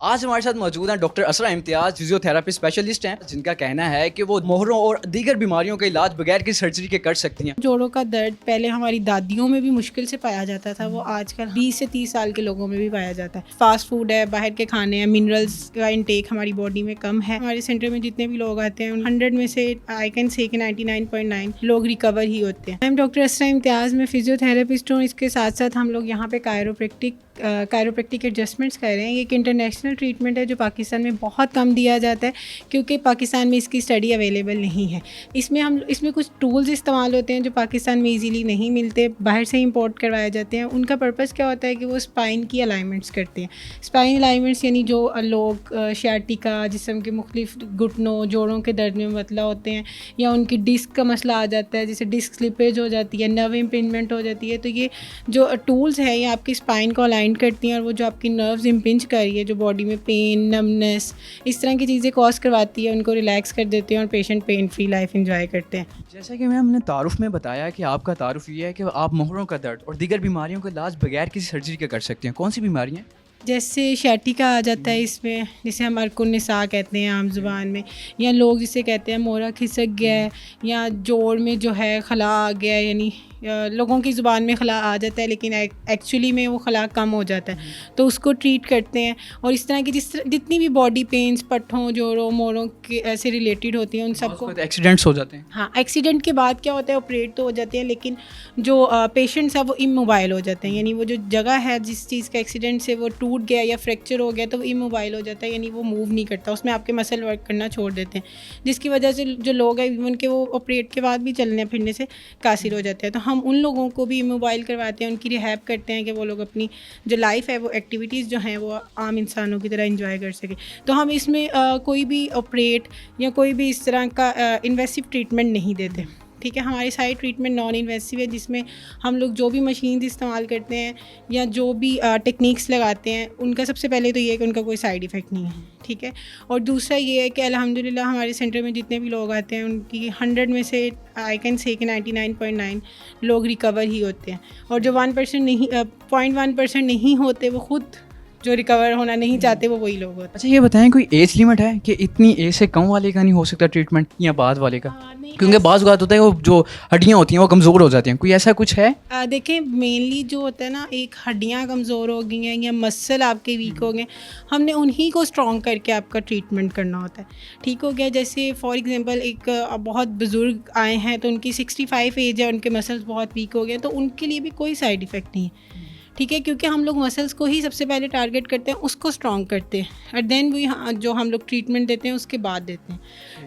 आज हमारे साथ मौजूद हैं डॉक्टर असरा इम्तियाज़, फिजियोथेरेपी स्पेशलिस्ट हैं, जिनका कहना है कि वो मोहरों और दीगर बीमारियों का इलाज बगैर किसी सर्जरी के कर सकती हैं। जोड़ों का दर्द पहले हमारी दादियों में भी मुश्किल से पाया जाता था, वो आजकल 20 से 30 साल के लोगों में भी पाया जाता है। फास्ट फूड है, बाहर के खाने हैं, मिनरल्स का इंटेक हमारी बॉडी में कम है। हमारे सेंटर में जितने भी लोग आते हैं 100 में से आई कैन से 99.9 लोग रिकवर ही होते हैं। मैं डॉक्टर असरा इम्तियाज़ में फिजियोथेरेपिस्ट हूँ। इसके साथ साथ हम लोग यहाँ पे कायरोप्रैक्टिक एडजस्टमेंट्स कर रहे हैं। ये एक इंटरनेशनल ट्रीटमेंट है जो पाकिस्तान में बहुत कम दिया जाता है क्योंकि पाकिस्तान में इसकी स्टडी अवेलेबल नहीं है। इसमें कुछ टूल्स इस्तेमाल होते हैं जो पाकिस्तान में इजीली नहीं मिलते, बाहर से इंपोर्ट करवाए जाते हैं। उनका पर्पस क्या होता है कि वो स्पाइन की अलाइनमेंट्स करते हैं। स्पाइन अलाइनमेंट्स यानी जो लोग शार्टिका जिस्म के मुख्तलिफ घुटनों जोड़ों के दर्द में मतला होते हैं या उनकी डिस्क का मसला आ जाता है, जैसे डिस्क स्लिपेज हो जाती है, नर्व इम्पिंजमेंट हो जाती है, तो ये जो टूल्स हैं ये आपकी स्पाइन को अलाइन करती हैं और वो जो आपकी नर्व्स इम्पिंज कर रही है, जो बॉडी में पेन, नमनेस, इस तरह की चीज़ें कॉज करवाती है, उनको रिलैक्स कर देते हैं और patient pain free life enjoy करते हैं। जैसा कि मैम ने तारुफ में बताया कि आपका तारुफ ये है कि आप मोहरों का दर्द और दीगर बीमारियों का इलाज बगैर किसी सर्जरी के कर सकते हैं। कौन सी बीमारियाँ? जैसे शार्टिका आ जाता है इसमें, जिसे हम अर्कुनिसा कहते हैं आम ज़ुबान में, या लोग जिसे कहते हैं मोरा खिसक गया है या जोड़ में जो है खला आ गया है, यानी लोगों की ज़ुबान में खला आ जाता है लेकिन एक्चुअली में वो खला कम हो जाता है, तो उसको ट्रीट करते हैं। और इस तरह की जितनी भी बॉडी पेन्स पट्ठों जोड़ों मोरों के ऐसे रिलेटेड होती हैं उन सबको एक्सीडेंट्स हो जाते हैं। हाँ, एक्सीडेंट के बाद क्या होता है, ऑपरेट तो हो जाते हैं लेकिन जो पेशेंट्स हैं वो इमोबाइल हो जाते हैं, यानी वो जो जगह है जिस चीज़ का एक्सीडेंट से वो टूट गया या फ्रैक्चर हो गया तो वो इमोबाइल हो जाता है, यानी वो मूव नहीं करता, उसमें आपके मसल वर्क करना छोड़ देते हैं, जिसकी वजह से जो लोग हैं इवन के वो ऑपरेट के बाद भी चलने फिरने से कासिर हो जाते हैं। तो हम उन लोगों को भी इमोबाइल करवाते हैं, उनकी रिहैब करते हैं कि वो लोग अपनी जो लाइफ है वो एक्टिविटीज़ जो हैं वो आम इंसानों की तरह इंजॉय कर सकें। तो हम इसमें कोई भी ऑपरेट या कोई भी इस तरह का इन्वेसिव ट्रीटमेंट नहीं देते, ठीक है। हमारी सारी ट्रीटमेंट नॉन इन्वेसिव है, जिसमें हम लोग जो भी मशीन इस्तेमाल करते हैं या जो भी टेक्निक्स लगाते हैं उनका सबसे पहले तो ये है कि उनका कोई साइड इफ़ेक्ट नहीं है, ठीक है। और दूसरा ये है कि अल्हम्दुलिल्लाह हमारे सेंटर में जितने भी लोग आते हैं उनकी 100 में से आई कैन से 99.9 लोग रिकवर ही होते हैं। और जो 1% नहीं 0.1% नहीं होते, वो खुद जो रिकवर होना नहीं चाहते वो वही लोग होते हैं। अच्छा, ये बताएं कोई एज लिमिट है कि इतनी एज से कम वाले का नहीं हो सकता ट्रीटमेंट या बाद वाले का? क्योंकि बाज़ बात होता है वो जो हड्डियाँ होती हैं वो कमज़ोर हो जाती हैं, कोई ऐसा कुछ है? देखें, मेनली जो होता है ना, एक हड्डियाँ कमज़ोर हो गई हैं या मसल आपके वीक हो गए, हमने उन्हीं को स्ट्रॉन्ग करके आपका ट्रीटमेंट करना होता है, ठीक हो गया। जैसे फॉर एग्जांपल एक बहुत बुज़ुर्ग आए हैं तो उनकी 65 एज है, उनके मसल्स बहुत वीक हो गए, तो उनके लिए भी कोई साइड इफ़ेक्ट नहीं है, ठीक है, क्योंकि हम लोग मसल्स को ही सबसे पहले टारगेट करते हैं, उसको स्ट्रॉन्ग करते हैं और देन वही जो हम लोग ट्रीटमेंट देते हैं उसके बाद देते हैं,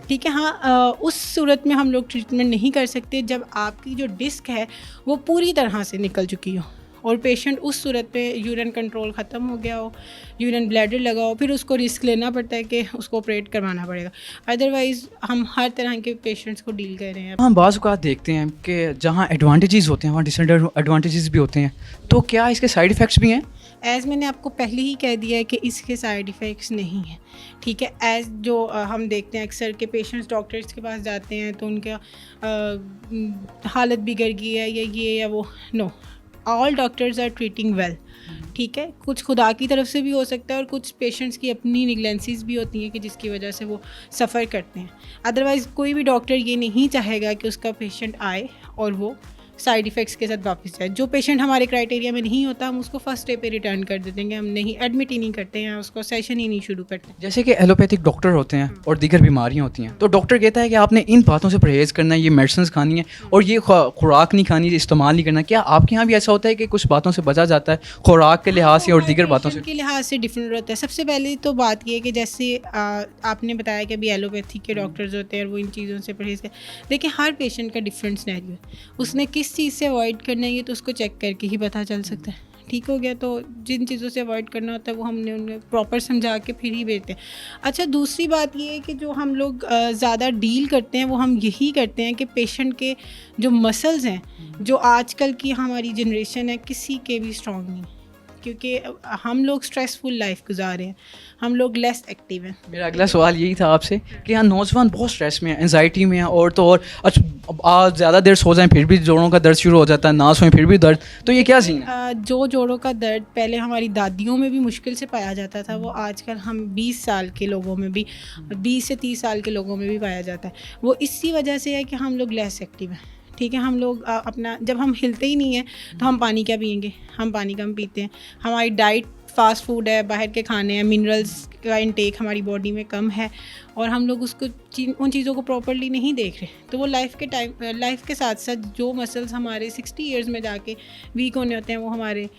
ठीक है। हाँ, उस सूरत में हम लोग ट्रीटमेंट नहीं कर सकते जब आपकी जो डिस्क है वो पूरी तरह से निकल चुकी हो और पेशेंट उस सूरत पे यूरिन कंट्रोल ख़त्म हो गया हो, यूरिन ब्लैडर लगा हो, फिर उसको रिस्क लेना पड़ता है कि उसको ऑपरेट करवाना पड़ेगा। अदरवाइज़ हम हर तरह के पेशेंट्स को डील कर रहे हैं। हम बाज़ औक़ात देखते हैं कि जहाँ एडवांटेजेस होते हैं वहाँ डिसएडवांटेजेस भी होते हैं, तो क्या इसके साइड इफ़ेक्ट्स भी हैं? एज़ मैंने आपको पहले ही कह दिया है कि इसके साइड इफ़ेक्ट्स नहीं हैं, ठीक है। एज़ जो हम देखते हैं अक्सर के पेशेंट्स डॉक्टर्स के पास जाते हैं तो उनका हालत बिगड़ गई है या ये या वो, no, all doctors are treating well, ठीक है। कुछ खुदा की तरफ से भी हो सकता है और कुछ पेशेंट्स की अपनी निगलेंसीज भी होती हैं कि जिसकी वजह से वो सफ़र करते हैं। अदरवाइज़ कोई भी डॉक्टर ये नहीं चाहेगा कि उसका पेशेंट आए और वो साइड इफ़ेक्ट्स के साथ वापस जाए। जो पेशेंट हमारे क्राइटेरिया में नहीं होता हम उसको फर्स्ट डे पे रिटर्न कर देते हैं, हम नहीं एडमिट ही नहीं करते हैं, उसको सेशन ही नहीं शुरू करते। जैसे कि एलोपैथिक डॉक्टर होते हैं और दीगर बीमारियां होती हैं, तो डॉक्टर कहता है कि आपने इन बातों से परहेज़ करना है, ये मेडिसिन खानी है और ये खुराक नहीं खानी, इस्तेमाल नहीं करना। क्या आपके यहाँ भी ऐसा होता है कि कुछ बातों से बचा जाता है खुराक के लिहाज से और दीगर बातों से? के लिहाज से डिफरेंट होता है। सबसे पहले तो बात ये है कि जैसे आपने बताया कि अभी एलोपैथी के डॉक्टर्स होते हैं और वो इन चीज़ों से परहेज़ कर, देखिए हर पेशेंट का डिफरेंट सिनेरियो है, उसने किस चीज़ से अवॉइड करना है ये तो उसको चेक करके ही पता चल सकता है, ठीक हो गया। तो जिन चीज़ों से अवॉइड करना होता है वो हमने उन्हें प्रॉपर समझा के फिर ही भेजते हैं। अच्छा, दूसरी बात ये है कि जो हम लोग ज़्यादा डील करते हैं वो हम यही करते हैं कि पेशेंट के जो मसल्स हैं, जो आजकल की हमारी जनरेशन है किसी के भी स्ट्रॉन्ग नहीं, क्योंकि हम लोग स्ट्रेसफुल लाइफ गुजार रहे हैं, हम लोग लेस एक्टिव हैं। मेरा अगला सवाल यही था आपसे कि यहाँ नौजवान बहुत स्ट्रेस में है, एंजाइटी में है, और तो और आज ज़्यादा देर सो जाएं फिर भी जोड़ों का दर्द शुरू हो जाता है, ना सोएं फिर भी दर्द, तो ये क्या सीन है? जो जोड़ों का दर्द पहले हमारी दादियों में भी मुश्किल से पाया जाता था, वो आजकल हम 20 साल के लोगों में भी, 20 से 30 साल के लोगों में भी पाया जाता है। वो इसी वजह से है कि हम लोग लेस एक्टिव हैं। ठीक है, हम लोग अपना, जब हम हिलते ही नहीं हैं तो हम पानी क्या पियेंगे, हम पानी कम पीते हैं। हमारी डाइट फास्ट फूड है, बाहर के खाने हैं, मिनरल्स का इंटेक हमारी बॉडी में कम है, और हम लोग उसको उन चीज़ों को प्रॉपर्ली नहीं देख रहे। तो वो लाइफ के साथ साथ जो मसल्स हमारे 60 ईयर्स में जाके वीक होने होते हैं, वो हमारे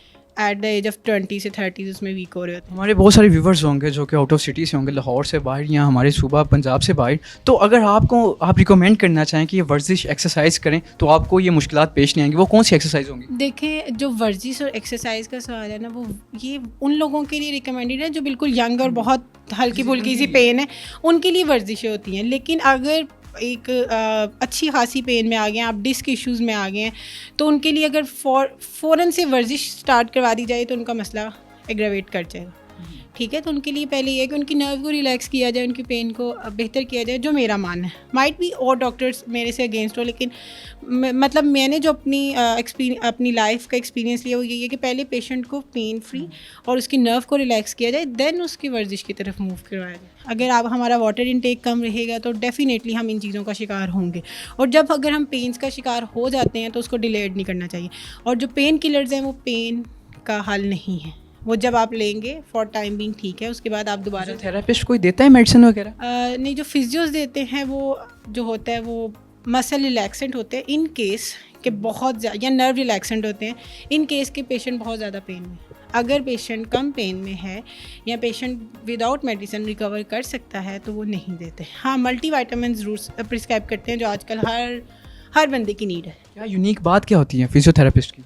एट द एज ऑफ 20 से 30 उसमें वीक हो रहे होते हैं। हमारे बहुत सारे व्यूवर्स होंगे जो कि आउट ऑफ सिटी से होंगे, लाहौर से बाहर या हमारे सूबा पंजाब से बाहर, तो अगर आप रिकमेंड करना चाहें कि ये वर्जिश एक्सरसाइज करें तो आपको ये मुश्किलात पेश नहीं आएंगी, वो कौन सी एक्सरसाइज होंगी? देखें, जो वर्जिश और एक्सरसाइज का सवाल है ना, वो ये उन लोगों के लिए रिकमेंडेड है जो बिल्कुल यंग और बहुत हल्की फुल्की सी पेन है, उनके लिए वर्जिशें होती हैं। लेकिन अगर एक अच्छी खासी पेन में आ गए हैं, आप डिस्क इश्यूज़ में आ गए हैं, तो उनके लिए अगर फ़ौरन से वर्जिश स्टार्ट करवा दी जाए तो उनका मसला एग्रावेट कर जाएगा। ठीक है, तो उनके लिए पहले ये है कि उनकी नर्व को रिलैक्स किया जाए, उनकी पेन को बेहतर किया जाए, जो मेरा मानना है। माइट भी और डॉक्टर्स मेरे से अगेंस्ट हो, लेकिन मतलब मैंने जो अपनी लाइफ का एक्सपीरियंस लिया वो यही है कि पहले पेशेंट को पेन फ्री और उसकी नर्व को रिलैक्स किया जाए, देन उसकी वर्जिश की तरफ मूव करवाया जाए। अगर आप हमारा वाटर इनटेक कम रहेगा तो डेफिनेटली हम इन चीज़ों का शिकार होंगे, और जब अगर हम पेन्स का शिकार हो जाते हैं तो उसको डिलेड नहीं करना चाहिए। और जो पेन किलर्स हैं वो पेन का हल नहीं है, वो जब आप लेंगे फॉर टाइम बीइंग ठीक है, उसके बाद आप दोबारा थेरेपिस्ट कोई देता है मेडिसिन वगैरह? नहीं, जो फिजियोज देते हैं वो जो होता है वो मसल रिलैक्सेंट होते हैं इन केस के बहुत ज़्यादा, या नर्व रिलैक्सेंट होते हैं इन केस के पेशेंट बहुत ज़्यादा पेन में। अगर पेशेंट कम पेन में है या पेशेंट विदाउट मेडिसिन रिकवर कर सकता है तो वो नहीं देते। हाँ, मल्टीविटामिन ज़रूर प्रिस्क्राइब करते हैं, जो आजकल हर बंदे की नीड है। क्या यूनिक बात क्या होती है फिजियोथेरेपिस्ट की?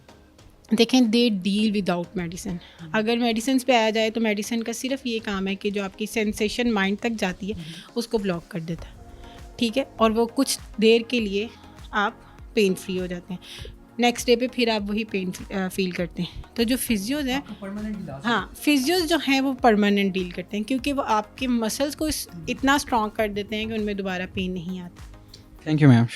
देखें, दे डील विदाउट मेडिसिन। अगर मेडिसिन पे आया जाए तो मेडिसिन का सिर्फ ये काम है कि जो आपकी सेंसेशन माइंड तक जाती है उसको ब्लॉक कर देता है। ठीक है, और वो कुछ देर के लिए आप पेन फ्री हो जाते हैं, नेक्स्ट डे पे फिर आप वही पेन फील करते हैं। तो जो फिजियोज हैं, हाँ, फिजियोज जो हैं वो परमानेंट डील करते हैं, क्योंकि वो आपके मसल्स को इतना स्ट्रॉन्ग कर देते हैं कि उनमें दोबारा पेन नहीं आता। Thank you ma'am.